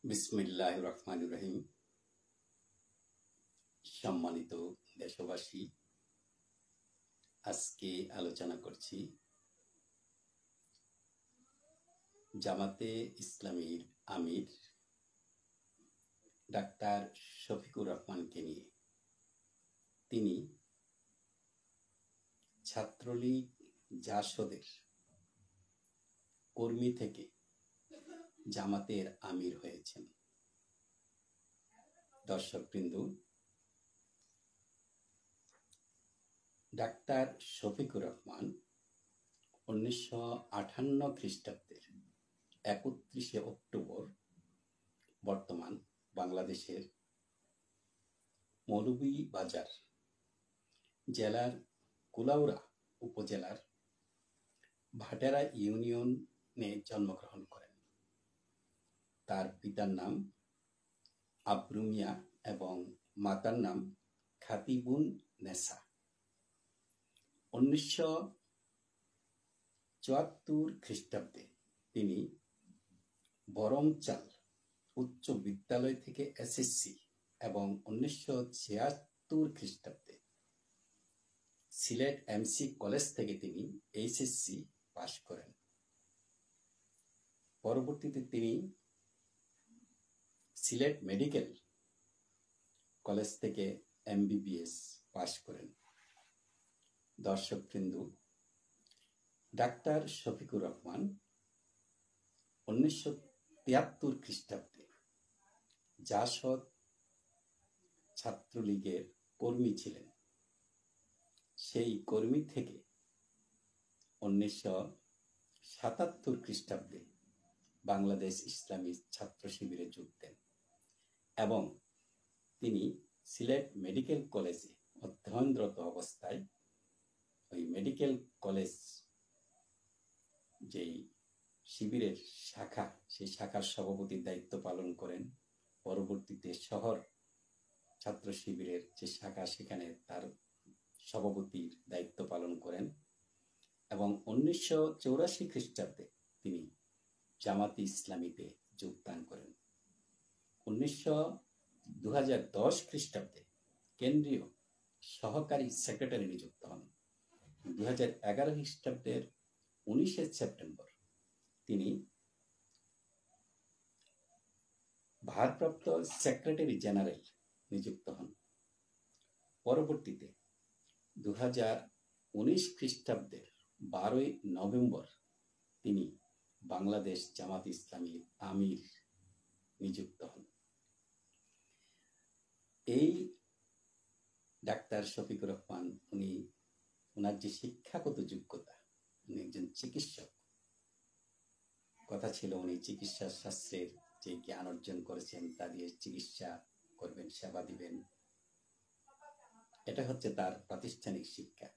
বিসমিল্লাহির রহমানির রহিম। সম্মানিত দেশবাসী, আজকে আলোচনা করছি জামাতে ইসলামীর আমির ডাক্তার শফিকুর রহমানকে নিয়ে। তিনি ছাত্রলীগ জাসদের কর্মী থেকে জামাতের আমির হয়েছেন। দর্শকবৃন্দ, ডাক্তার শফিকুর রহমান 1958 খ্রিস্টাব্দের 31শে অক্টোবর বর্তমান বাংলাদেশের মৌলভীবাজার জেলার কুলাউড়া উপজেলার ভাটেরা ইউনিয়নে জন্মগ্রহণ করেন। তার পিতার নাম আব্রু মিয়া এবং মাতার নাম খাতিবুন নেসা। 1974 খ্রিস্টাব্দে তিনি বরমচাল উচ্চ বিদ্যালয় থেকে এসএসসি এবং 1976 খ্রিস্টাব্দে সিলেট এমসি কলেজ থেকে তিনি এইচএসসি পাশ করেন। পরবর্তীতে তিনি সিলেট মেডিকেল কলেজ থেকে এমবিবিএস পাশ করেন। দর্শকবৃন্দ, ডাক্তার শফিকুর রহমান 1973 খ্রিস্টাব্দে জাসদ ছাত্রলীগের কর্মী ছিলেন। সেই কর্মী থেকে 1977 খ্রিস্টাব্দে বাংলাদেশ ইসলামী ছাত্র শিবিরে যোগ দেন এবং তিনি সিলেট মেডিকেল কলেজে অধ্যয়নরত অবস্থায় ওই মেডিকেল কলেজ যেই শিবিরের শাখা, সেই শাখার সভাপতির দায়িত্ব পালন করেন। পরবর্তীতে শহর ছাত্র শিবিরের যে শাখা, সেখানে তার সভাপতির দায়িত্ব পালন করেন এবং 1984 খ্রিস্টাব্দে তিনি জামাতে ইসলামীতে যোগদান করেন। 2010 খ্রিস্টাব্দে কেন্দ্রীয় সহকারী সেক্রেটারি নিযুক্ত হন। 2011 খ্রিস্টাব্দের 19শে সেপ্টেম্বর তিনি ভারপ্রাপ্ত সেক্রেটারি জেনারেল নিযুক্ত হন। পরবর্তীতে 2019 খ্রিস্টাব্দের 12ই নভেম্বর তিনি বাংলাদেশ জামাত ইসলামীর আমির নিযুক্ত হন। এই ডাক্তার শফিকুর রহমান, ওনার যে শিক্ষাগত যোগ্যতা, উনি একজন চিকিৎসক। কথা ছিল উনি চিকিৎসা শাস্ত্রের যে জ্ঞান অর্জন করেছেন তা দিয়ে চিকিৎসা করবেন, সেবা দিবেন। এটা হচ্ছে তার প্রাতিষ্ঠানিক শিক্ষা।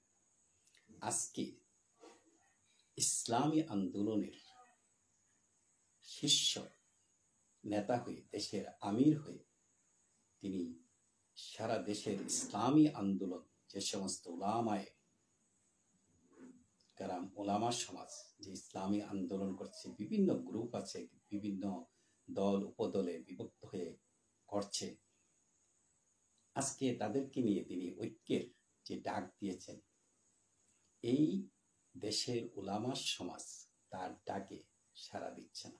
আজকে ইসলামী আন্দোলনের শীর্ষ নেতা হয়ে, দেশের আমির হয়ে তিনি সারা দেশের ইসলামী আন্দোলন, যে সমস্ত ওলামা সমাজ যে ইসলামী আন্দোলন করছে, বিভিন্ন গ্রুপ আছে, বিভিন্ন দল উপদলে বিভক্ত হয়ে করছে, আজকে তাদেরকে নিয়ে তিনি ঐক্যের যে ডাক দিয়েছেন। এই দেশের উলামা সমাজ তার ডাকে সাড়া দিচ্ছে না।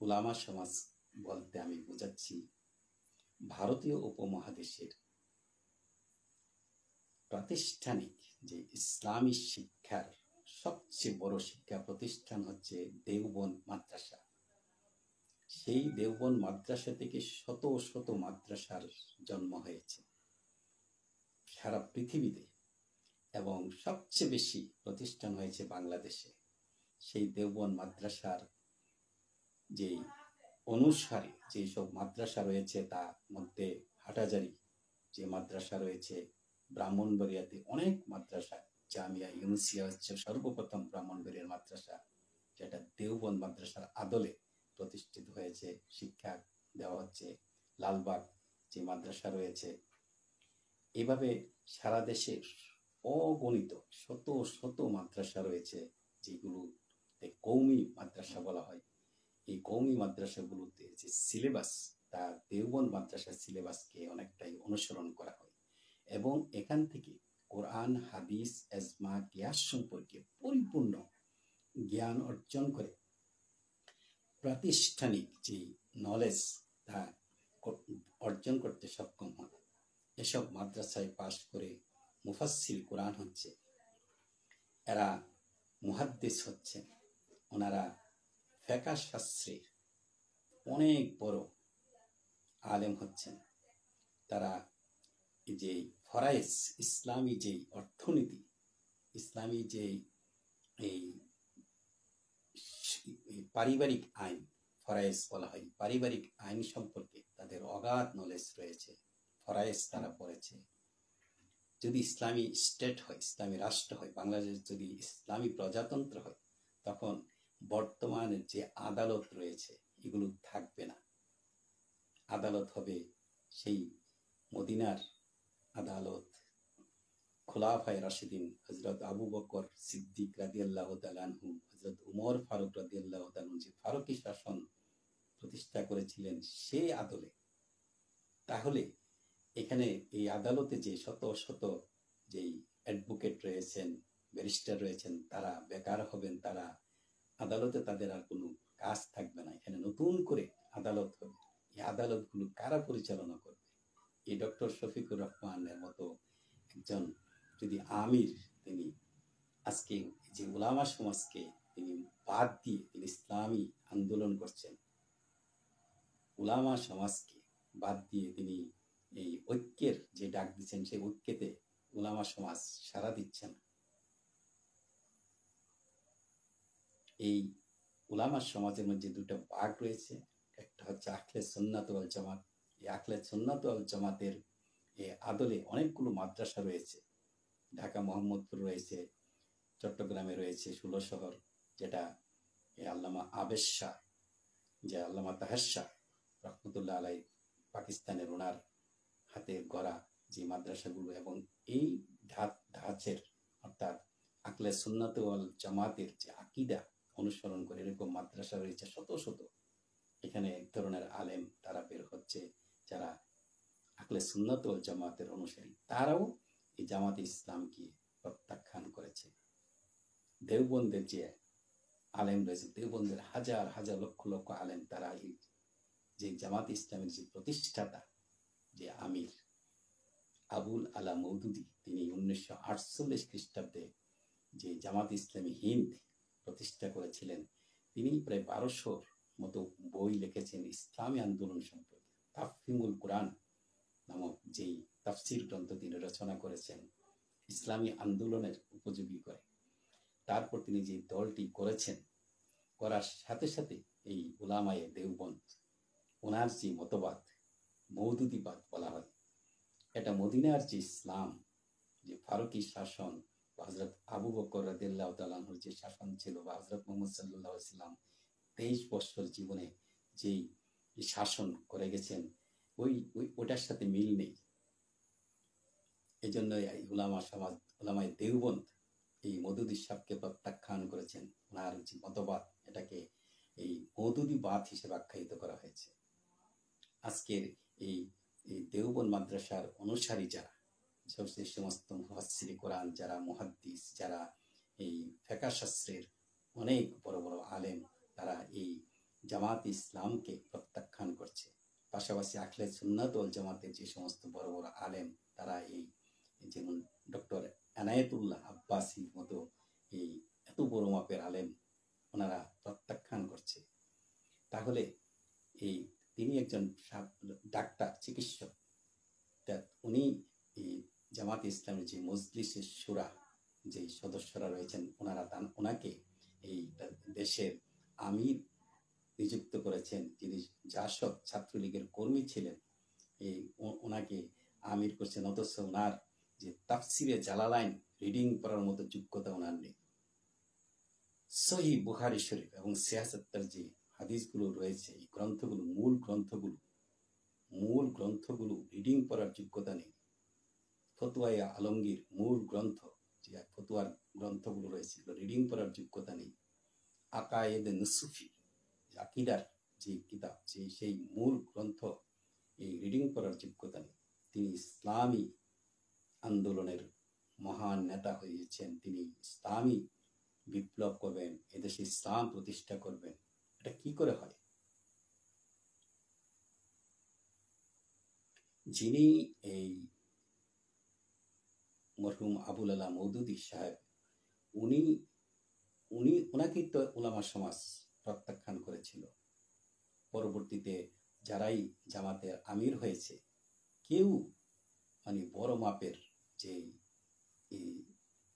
উলামা সমাজ বলতে আমি বোঝাচ্ছি ভারতীয় উপমহাদেশের প্রাতিষ্ঠানিক যে ইসলামী শিক্ষার সবচেয়ে বড় শিক্ষা প্রতিষ্ঠান হচ্ছে দেওবন্দ মাদ্রাসা। সেই দেওবন্দ মাদ্রাসা থেকে শত শত মাদ্রাসার জন্ম হয়েছে সারা পৃথিবীতে এবং সবচেয়ে বেশি প্রতিষ্ঠান হয়েছে বাংলাদেশে। সেই দেওবন্দ মাদ্রাসার যে অনুসারী যেসব মাদ্রাসা রয়েছে, তার মধ্যে হাটাজারি যে মাদ্রাসা রয়েছে, ব্রাহ্মণবাড়িয়াতে অনেক মাদ্রাসা, জামিয়া ইউনুসিয়া হচ্ছে সর্বপ্রথম ব্রাহ্মণবাড়িয়ার মাদ্রাসা, যেটা দেওবন্দ মাদ্রাসার আদলে প্রতিষ্ঠিত হয়েছে, শিক্ষা দেওয়া হচ্ছে। লালবাগ যে মাদ্রাসা রয়েছে, এভাবে সারা দেশের অগণিত শত শত মাদ্রাসা রয়েছে, যেগুলোতে কওমি মাদ্রাসা বলা হয়। এই কওমি মাদ্রাসাগুলোতে যে সিলেবাস, তা দেওবন্দ মাদ্রাসার সিলেবাসকে অনেকটাই অনুসরণ করা হয় এবং এখান থেকে কোরআন, হাদিস, এজমা, কিয়াস সম্পর্কে পরিপূর্ণ জ্ঞান অর্জন করে প্রাতিষ্ঠানিক যে নলেজ তা অর্জন করতে সক্ষম হয়। এসব মাদ্রাসায় পাশ করে মুফাসসির কোরআন হচ্ছে, এরা মুহাদ্দিস হচ্ছে, ওনারা ফিকহ শাস্ত্রের অনেক বড় আলেম হচ্ছেন। তারা যে ফরায়েজ, ইসলামী যে অর্থনীতি, ইসলামী যে এই পারিবারিক আইন, ফরায়েজ বলা হয়, পারিবারিক আইন সম্পর্কে তাদের অগাধ নলেজ রয়েছে। ফরায়েজ তারা পড়েছে। যদি ইসলামী স্টেট হয়, ইসলামী রাষ্ট্র হয়, বাংলাদেশ যদি ইসলামী প্রজাতন্ত্র হয়, তখন বর্তমানে যে আদালত রয়েছে এগুলো থাকবে না। আদালত হবে সেই মদিনার আদালত, খোলাফায়ে রাশিদিন হযরত আবু বকর সিদ্দিক রাদিয়াল্লাহু তাআলা আনহু, হযরত উমর ফারুক রাদিয়াল্লাহু তাআলা আনহু যে ফারুকি শাসন প্রতিষ্ঠা করেছিলেন সেই আদলে। তাহলে এখানে এই আদালতে যে শত শত যেই অ্যাডভোকেট রয়েছেন, ব্যারিস্টার রয়েছেন, তারা বেকার হবেন, তারা আদালতে তাদের আর কোনো কাজ থাকবে না। এখানে নতুন করে আদালত হবে। এই আদালতগুলো কারা পরিচালনা করবে? এই ডক্টর শফিকুর রহমানের মতো একজন যদি আমির, তিনি আজকে যে উলামা সমাজকে তিনি বাদ দিয়ে তিনি ইসলামী আন্দোলন করছেন, উলামা সমাজকে বাদ দিয়ে তিনি এই ঐক্যের যে ডাক দিচ্ছেন, সেই ঐক্যেতে উলামা সমাজ সাড়া দিচ্ছেন। এই উলামা সমাজের মধ্যে দুটো ভাগ রয়েছে, একটা হচ্ছে আহলে সুন্নাত ওয়াল জামাত। এই আহলে সুন্নাত ওয়াল জামাতের আদলে অনেকগুলো মাদ্রাসা রয়েছে। ঢাকা মোহাম্মদপুর রয়েছে, চট্টগ্রামে রয়েছে 16 শহর, যেটা আল্লামা আবেশ শাহ, যে আল্লামা তাহের শাহ রহমতুল্লাহ আলাই, পাকিস্তানের ওনার হাতে গড়া যে মাদ্রাসাগুলো, এবং এই ধাঁচের অর্থাৎ আহলে সুন্নাত ওয়াল জামাতের যে আকীদা অনুসরণ করে এরকম মাদ্রাসা রয়েছে শত শত। এখানে এক ধরনের আলেম তারা বের হচ্ছে, যারা আহলে সুন্নাত ওয়াল জামাতের অনুসারী, তারাও এই জামাতে ইসলামকে প্রত্যাখ্যান করেছে। দেওবন্দের যে আলেম রয়েছে, দেওবন্দের হাজার হাজার লক্ষ লক্ষ আলেম, তারা এই যে জামাতে ইসলামের যে প্রতিষ্ঠাতা, যে আমির আবুল আলা মওদুদি, তিনি 1948 খ্রিস্টাব্দে যে জামাত ইসলামী হিন্দ প্রতিষ্ঠা করেছিলেন, তিনি প্রায় 1200 মতো বই লিখেছেন ইসলামী আন্দোলন সম্পর্কে। তাফহিমুল কোরআন নামক যেই তাফসির গ্রন্থ তিনি রচনা করেছেন ইসলামী আন্দোলনের উপযোগী করে। তারপর তিনি যে দলটি করেছেন, করার সাথে সাথে এই উলামায়ে দেওবন্দ, ওনার যে মতবাদ মওদুদিবাদ বলা হয়, এটা মদিনার যে ইসলাম, যে ফারুকি শাসন, হযরত আবু বকর রাদিয়াল্লাহু তাআলা আনহুর যে শাসন ছিল, বা হযরত মুহাম্মদ সাল্লাল্লাহু আলাইহি ওয়াসাল্লাম 23 বছর জীবনে যেই শাসন করে গেছেন, ওটার সাথে মিল নেই। এই জন্য উলামা সমাজ, উলামায়ে দেওবন্দ এই মওদুদি সাহেবকে প্রত্যাখ্যান করেছেন। ওনার যে মতবাদ, এটাকে এই মওদুদিবাদ হিসেবে আখ্যায়িত করা হয়েছে। আজকের এই দেওবন্দ মাদ্রাসার অনুসারী যারা, যে সমস্ত মুফাসসির কোরআন, যারা মুহাদ্দিস, যারা এই ফিকহ শাস্ত্রের অনেক বড় বড় আলেম, তারা এই জামাত ইসলামকে প্রত্যাখ্যান করছে। পাশাপাশি আহলে সুন্নাত ওয়াল জামাতের যে সমস্ত বড় বড় আলেম, তারা এই যেমন ডক্টর এনায়েতুল্লাহ আব্বাসির মতো এই এত বড় মাপের আলেম, ওনারা প্রত্যাখ্যান করছে। তাহলে এই তিনি একজন ডাক্তার, চিকিৎসক, উনি এই জামাত ইসলামের যে মজলিসের শুরা যে সদস্যরা রয়েছেন, ওনাকে এই দেশের আমির নিযুক্ত করেছেন, যিনি জাসদ ছাত্রলীগের কর্মী ছিলেন, এই ওনাকে আমির করছেন, অথচ ওনার যে তাফসিরে জালালাইন রিডিং করার মতো যোগ্যতা ওনার নেই। সহিহ বুখারী শরীফ এবং সিয়াসাত্তার যে হাদিসগুলো রয়েছে, এই গ্রন্থগুলো, মূল গ্রন্থগুলো রিডিং করার যোগ্যতা নেই। ফতোয়ায়ে আলমগীর মূল গ্রন্থ, যে ফতোয়ার গ্রন্থগুলো রয়েছে, রিডিং করার যোগ্যতা নেই। আকায়েদে নসুফি, আকিদার যে কিতাব, সেই মূল গ্রন্থ এই রিডিং করার যোগ্যতা নেই। তিনি ইসলামী আন্দোলনের মহান নেতা হয়েছেন, তিনি ইসলামী বিপ্লব করবেন, এদেশে ইসলাম প্রতিষ্ঠা করবেন। এটা কি করে হয়? যিনি এই মরহুম আবুল আলা মওদুদী সাহেব, উনি ওনাকেই তো উলামা সমাজ প্রত্যাখ্যান করেছিল। পরবর্তীতে যারাই জামাতের আমির হয়েছে, কেউ মানে বড় মাপের যে এই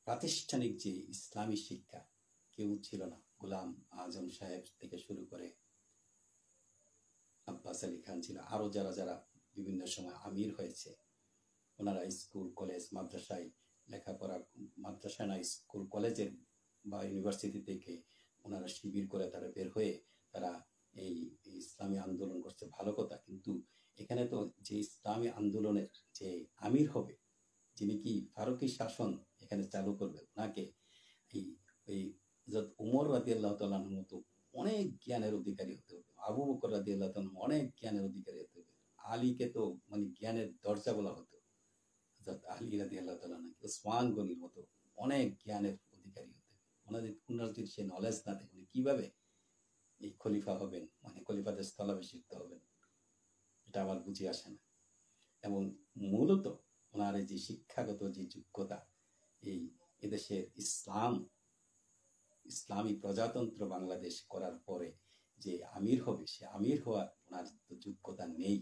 প্রাতিষ্ঠানিক যে ইসলামী শিক্ষা কেউ ছিল না। গোলাম আজম সাহেব থেকে শুরু করে আব্বাস আলী খান ছিল, আরো যারা যারা বিভিন্ন সময় আমির হয়েছে, ওনারা স্কুল কলেজ মাদ্রাসায় লেখাপড়া, মাদ্রাসা না স্কুল কলেজের বা ইউনিভার্সিটি থেকে ওনারা শিবির করে তারা বের হয়ে তারা এই ইসলামী আন্দোলন করছে, ভালো কথা। কিন্তু এখানে তো যে ইসলামী আন্দোলনের যে আমির হবে, যিনি কি ফারুকি শাসন এখানে চালু করবে, ওনাকে এই এই উমর রাদিয়াল্লাহু তাআলার মতো অনেক জ্ঞানের অধিকারী হতে হবে, আবু বকর রাদিয়াল্লাহু তাআলা অনেক জ্ঞানের অধিকারী হতে হবে, আলীকে তো মানে জ্ঞানের দরজা বলা হতো, আলী রাদিয়াল্লাহু তাআলা নাকি ওসমান গনির মতো অনেক জ্ঞানের অধিকারী হতে হবে। ওনার যদি সে নলেজ না থাকে, উনি কিভাবে এই খলিফা হবেন, মানে খলিফাদের স্থলাভিষিক্ত হবেন, এটা আমার বুঝে আসে না। এবং মূলত ওনার যে শিক্ষাগত যে যোগ্যতা, এই এদেশের ইসলামী প্রজাতন্ত্র বাংলাদেশ করার পরে যে আমির হবে, সে আমির হওয়ার ওনার তো যোগ্যতা নেই,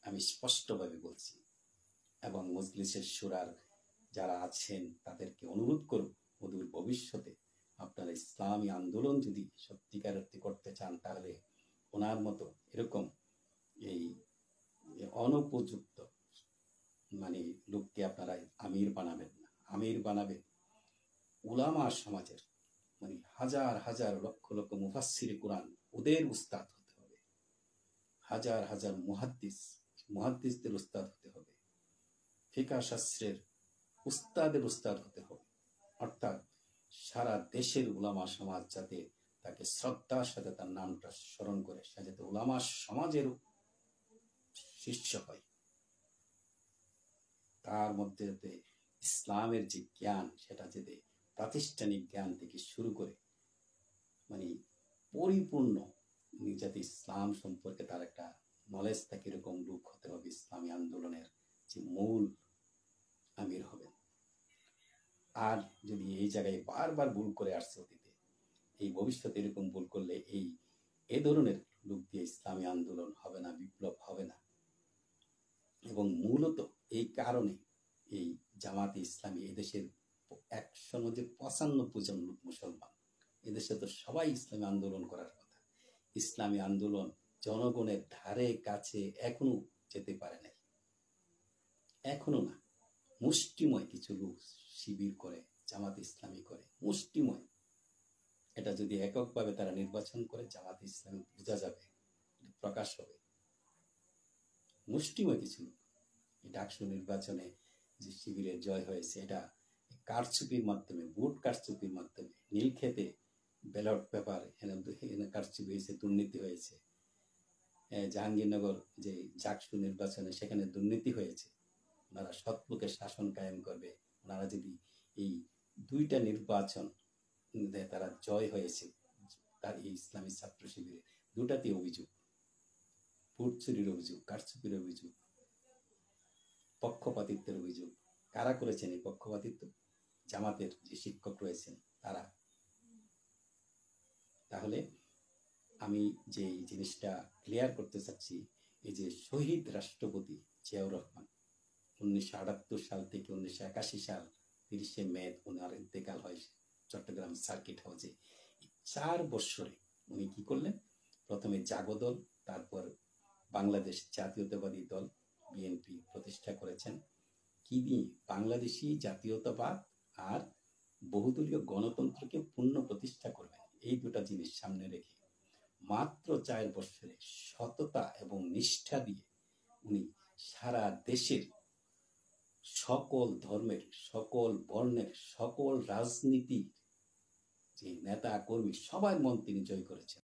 আমি স্পষ্টভাবে বলছি। এবং মজলিসের শুরার যারা আছেন তাদেরকে অনুরোধ করব, অদূর ভবিষ্যতে আপনারা ইসলামী আন্দোলন যদি সত্যিকার অর্থে করতে চান, তাহলে ওনার মতো এরকম এই অনুপযুক্ত মানে লোককে আপনারা আমির বানাবেন না। আমির বানাবে উলামা সমাজের, মানে হাজার হাজার লক্ষ লক্ষ মুফাসসিরে কুরআন, ওদের উস্তাদ হতে হবে। হাজার হাজার মুহাদ্দিসদের উস্তাদ হতে হবে, ফিকহ শাস্ত্রের উস্তাদের উস্তাদ হতে হবে। অর্থাৎ সারা দেশের উলামা সমাজ যাতে তাকে শ্রদ্ধার সাথে তার নামটা স্মরণ করে, সে যাতে উলামা সমাজের শিষ্য হয়, তার মধ্যে যাতে ইসলামের যে জ্ঞান, সেটা যাতে প্রাতিষ্ঠানিক জ্ঞান থেকে শুরু করে মানে পরিপূর্ণ, যাতে ইসলাম সম্পর্কে তার একটা নলেজ থাকে, এরকম লোক হতে হবে ইসলামী আন্দোলনের যে মূল আমির হবেন। আর যদি এই জায়গায় বারবার ভুল করে আসছে অতীতে, এই ভবিষ্যতে এরকম ভুল করলে এই ধরনের লোক দিয়ে ইসলামী আন্দোলন হবে না, বিপ্লব হবে না। এবং মূলত এই কারণে এই জামাতে ইসলামী এদেশের 195 জন লোক মুসলমান, এদেশে তো সবাই ইসলামী আন্দোলন করার কথা। ইসলামী আন্দোলন জনগণের ধারে কাছে এখনো যেতে পারে নাই, এখনো না। মুষ্টিময় কিছু লোক শিবির করে, জামাত ইসলামী করে, মুষ্টিময়। এটা যদি এককভাবে তারা নির্বাচন করে, জামাত ইসলামী বোঝা যাবে, প্রকাশ হবে। মুষ্টিময় কিছু লোক ডাকসু নির্বাচনে যে শিবিরের জয় হয়েছে, এটা কারচুপির মাধ্যমে, ভোট কারচুপির মাধ্যমে, নীলক্ষেতে ব্যালট পেপার এনে কারচুপি হয়েছে, দুর্নীতি হয়েছে। জাহাঙ্গীরনগর যে ডাকসু নির্বাচনে সেখানে দুর্নীতি হয়েছে। ওনারা সৎলোকের শাসন কায়েম করবে। ওনারা যদি এই 2টা নির্বাচন তারা জয় হয়েছে, তার এই ইসলামী ছাত্র শিবিরে 2টাতে অভিযোগ, ভোট চুরির অভিযোগ, কারচুপির অভিযোগ, পক্ষপাতিত্বের অভিযোগ। কারা করেছেন এই পক্ষপাতিত্ব? জামাতের যে শিক্ষক রয়েছেন তারা। তাহলে আমি যে জিনিসটা ক্লিয়ার করতে চাচ্ছি, এই যে শহীদ রাষ্ট্রপতি জিয়াউর রহমান 1978 সাল থেকে 1981 সাল 30শে মে ওনার ইন্তেকাল হয় চট্টগ্রাম সার্কিট হাউসে। 4 বছরে উনি কি করলেন? প্রথমে জাগো দল, তারপর বাংলাদেশ জাতীয়তাবাদী দল বিএনপি প্রতিষ্ঠা করেছেন। কি নিয়ে? বাংলাদেশি জাতীয়তাবাদ আর বহুদলীয় গণতন্ত্রকে পূর্ণ প্রতিষ্ঠা করবেন, এই 2টা জিনিস সামনে রেখে মাত্র 4 বছরে সততা এবং নিষ্ঠা দিয়ে উনি সারা দেশের সকল ধর্মের, সকল বর্ণের, সকল রাজনীতির যে নেতা কর্মী সবার মন তিনি জয় করেছেন।